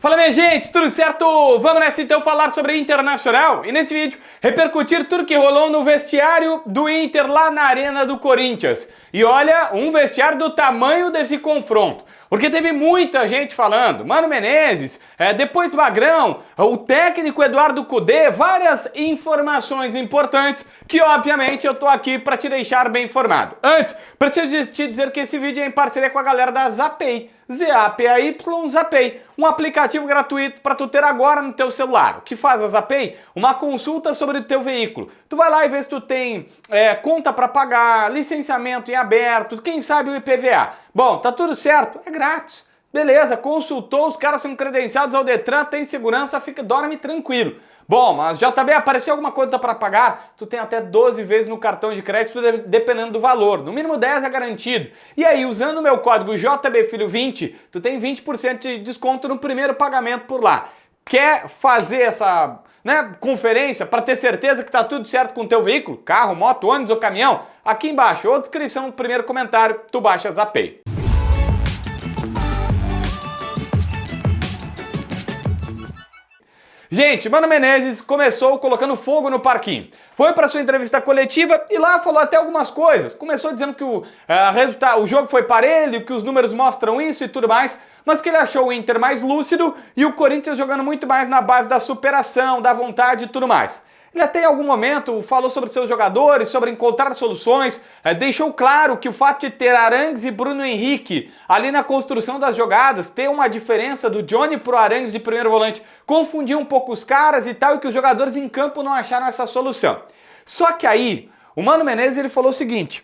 Fala minha gente, tudo certo? Vamos nessa então falar sobre Internacional e nesse vídeo repercutir tudo que rolou no vestiário do Inter lá na Arena do Corinthians. E olha, um vestiário do tamanho desse confronto. Porque teve muita gente falando, Mano Menezes, depois do Magrão, o técnico Eduardo Cudê, várias informações importantes que obviamente eu tô aqui para te deixar bem informado. Antes, preciso te dizer que esse vídeo é em parceria com a galera da Zapay, Zapay, Zapay, um aplicativo gratuito para tu ter agora no teu celular. O que faz a Zapay? Uma consulta sobre o teu veículo. Tu vai lá e vê se tu tem conta para pagar, licenciamento em aberto, quem sabe o IPVA. Bom, tá tudo certo? É grátis. Beleza, consultou, os caras são credenciados ao Detran, tem segurança, dorme tranquilo. Bom, mas JB, apareceu alguma coisa para pagar? Tu tem até 12 vezes no cartão de crédito, dependendo do valor. No mínimo 10 é garantido. E aí, usando o meu código JBFilho20, tu tem 20% de desconto no primeiro pagamento por lá. Quer fazer essa conferência para ter certeza que tá tudo certo com o teu veículo? Carro, moto, ônibus ou caminhão? Aqui embaixo, ou descrição no primeiro comentário, tu baixa a Zapay. Gente, Mano Menezes começou colocando fogo no parquinho. Foi para sua entrevista coletiva e lá falou até algumas coisas. Começou dizendo que o jogo foi parelho, que os números mostram isso e tudo mais, mas que ele achou o Inter mais lúcido e o Corinthians jogando muito mais na base da superação, da vontade e tudo mais. Ele até em algum momento falou sobre seus jogadores, sobre encontrar soluções, deixou claro que o fato de ter Arangues e Bruno Henrique ali na construção das jogadas, ter uma diferença do Johnny pro Arangues de primeiro volante, confundiu um pouco os caras e tal, e que os jogadores em campo não acharam essa solução. Só que aí, o Mano Menezes ele falou o seguinte,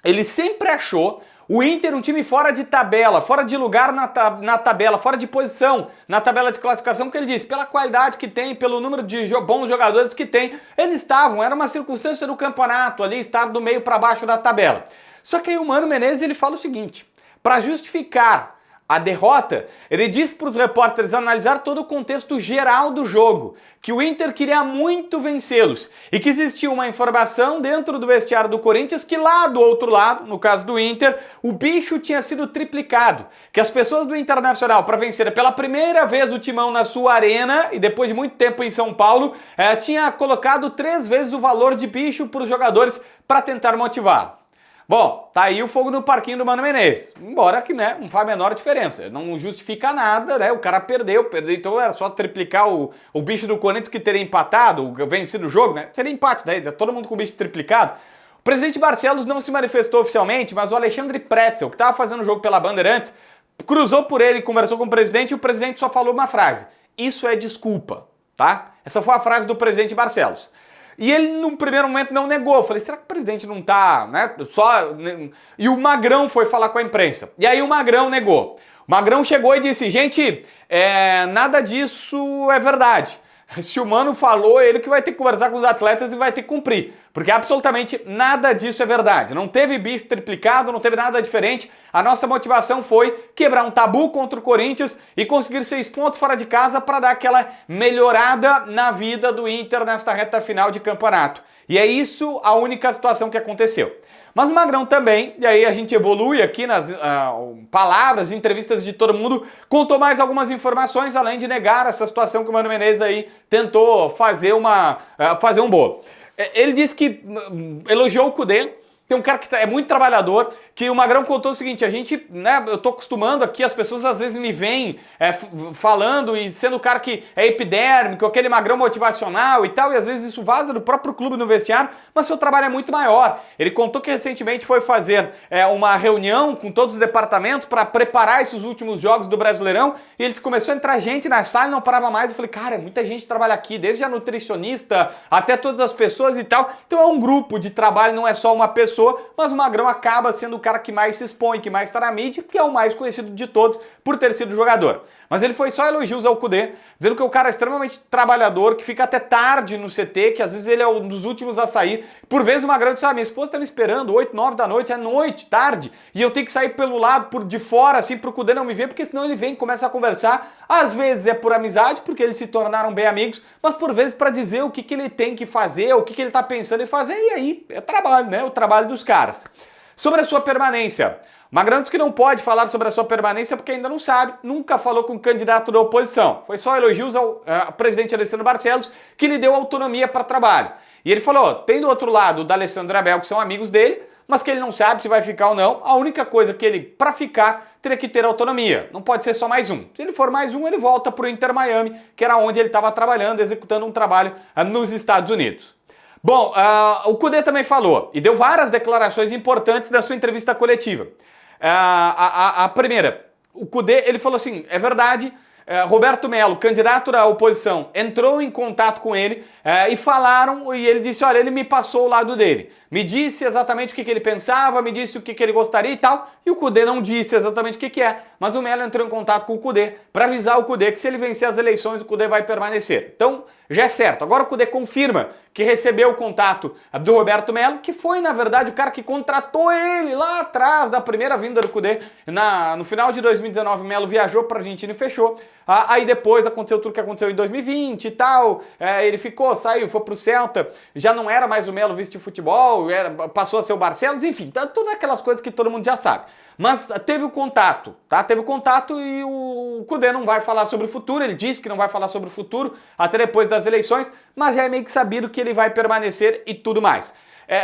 ele sempre achou o Inter um time fora de tabela, fora de lugar na tabela, fora de posição na tabela de classificação, que ele disse, pela qualidade que tem, pelo número de bons jogadores que tem, eles estavam, era uma circunstância do campeonato ali, estar do meio para baixo da tabela. Só que aí o Mano Menezes ele fala o seguinte, para justificar a derrota, ele disse para os repórteres analisar todo o contexto geral do jogo, que o Inter queria muito vencê-los e que existia uma informação dentro do vestiário do Corinthians que lá do outro lado, no caso do Inter, o bicho tinha sido triplicado, que as pessoas do Internacional, para vencer pela primeira vez o Timão na sua arena e depois de muito tempo em São Paulo, tinha colocado 3 vezes o valor de bicho para os jogadores para tentar motivá-lo. Bom, tá aí o fogo no parquinho do Mano Menezes, embora que não faz a menor diferença, não justifica nada, o cara perdeu, então era só triplicar o bicho do Corinthians que teria empatado, vencido o jogo, seria empate, daí todo mundo com o bicho triplicado. O presidente Barcelos não se manifestou oficialmente, mas o Alexandre Pretzel, que estava fazendo o jogo pela Bandeirantes, cruzou por ele, conversou com o presidente e o presidente só falou uma frase, isso é desculpa, tá? Essa foi a frase do presidente Barcelos. E ele, num primeiro momento, não negou. Eu falei, será que o presidente não tá, E o Magrão foi falar com a imprensa. E aí o Magrão negou. O Magrão chegou e disse, gente, nada disso é verdade. Se o Mano falou, ele que vai ter que conversar com os atletas e vai ter que cumprir. Porque absolutamente nada disso é verdade. Não teve bicho triplicado, não teve nada diferente. A nossa motivação foi quebrar um tabu contra o Corinthians e conseguir 6 pontos fora de casa para dar aquela melhorada na vida do Inter nesta reta final de campeonato. E é isso a única situação que aconteceu. Mas o Magrão também, e aí a gente evolui aqui nas palavras, entrevistas de todo mundo, contou mais algumas informações, além de negar essa situação que o Mano Menezes aí tentou fazer um bolo. Ele disse que elogiou o Cudê, tem um cara que é muito trabalhador, que o Magrão contou o seguinte, a gente, eu tô acostumando aqui, as pessoas às vezes me veem falando e sendo o cara que é epidérmico, aquele Magrão motivacional e tal, e às vezes isso vaza do próprio clube no vestiário, mas seu trabalho é muito maior. Ele contou que recentemente foi fazer uma reunião com todos os departamentos para preparar esses últimos jogos do Brasileirão, e ele começou a entrar gente na sala e não parava mais. Eu falei, cara, muita gente trabalha aqui, desde a nutricionista até todas as pessoas e tal, então é um grupo de trabalho, não é só uma pessoa, mas o Magrão acaba sendo o cara que mais se expõe, que mais está na mídia, que é o mais conhecido de todos por ter sido jogador. Mas ele foi só elogios ao Cudê, dizendo que o cara é extremamente trabalhador, que fica até tarde no CT, que às vezes ele é um dos últimos a sair. Por vezes o Magrão disse, minha esposa tá me esperando 8, 9 da noite, é noite, tarde, e eu tenho que sair pelo lado, de fora, assim, pro Cudê não me ver, porque senão ele vem e começa a conversar. Às vezes é por amizade, porque eles se tornaram bem amigos, mas por vezes para dizer o que ele tem que fazer, o que ele tá pensando em fazer, e aí é trabalho, o trabalho dos caras. Sobre a sua permanência, Magrão diz que não pode falar sobre a sua permanência porque ainda não sabe, nunca falou com o candidato da oposição. Foi só elogios ao presidente Alessandro Barcelos, que lhe deu autonomia para trabalho. E ele falou, tem do outro lado o D'Alessandro e Abel, que são amigos dele, mas que ele não sabe se vai ficar ou não. A única coisa que ele, para ficar, teria que ter autonomia. Não pode ser só mais um. Se ele for mais um, ele volta para o Inter Miami, que era onde ele estava trabalhando, executando um trabalho nos Estados Unidos. Bom, o Kudê também falou e deu várias declarações importantes da sua entrevista coletiva. A primeira, o Kudê, ele falou assim, é verdade, Roberto Melo, candidato da oposição, entrou em contato com ele e falaram, e ele disse, olha, ele me passou o lado dele. Me disse exatamente o que ele pensava, me disse o que ele gostaria e tal, e o Kudê não disse exatamente o que é, mas o Melo entrou em contato com o Kudê para avisar o Kudê que se ele vencer as eleições, o Kudê vai permanecer. Então, já é certo. Agora o Kudê confirma que recebeu o contato do Roberto Melo, que foi, na verdade, o cara que contratou ele lá atrás da primeira vinda do Kudê. No final de 2019, o Melo viajou para a Argentina e fechou. Aí depois aconteceu tudo que aconteceu em 2020 e tal, ele ficou, saiu, foi pro Celta, já não era mais o Melo vice de futebol, passou a ser o Barcelos, enfim, todas aquelas coisas que todo mundo já sabe. Mas teve o contato, tá? Teve o contato e o Kudê não vai falar sobre o futuro, ele disse que não vai falar sobre o futuro até depois das eleições, mas já é meio que sabido que ele vai permanecer e tudo mais.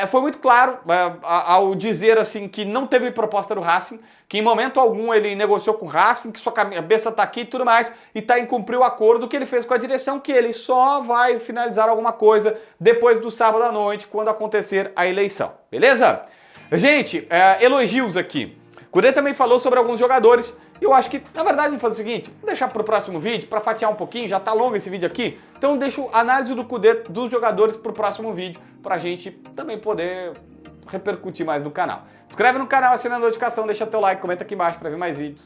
Foi muito claro ao dizer assim que não teve proposta do Racing, que em momento algum ele negociou com o Racing, que sua cabeça tá aqui e tudo mais, e tá em cumprir o acordo que ele fez com a direção, que ele só vai finalizar alguma coisa depois do sábado à noite, quando acontecer a eleição, beleza? Gente, elogios aqui. Kudê também falou sobre alguns jogadores, e eu acho que, na verdade, vamos fazer o seguinte, vou deixar para o próximo vídeo, para fatiar um pouquinho, já tá longo esse vídeo aqui, então deixo a análise do Kudê dos jogadores para o próximo vídeo, para a gente também poder repercutir mais no canal. Se inscreve no canal, assina a notificação, deixa teu like, comenta aqui embaixo para ver mais vídeos.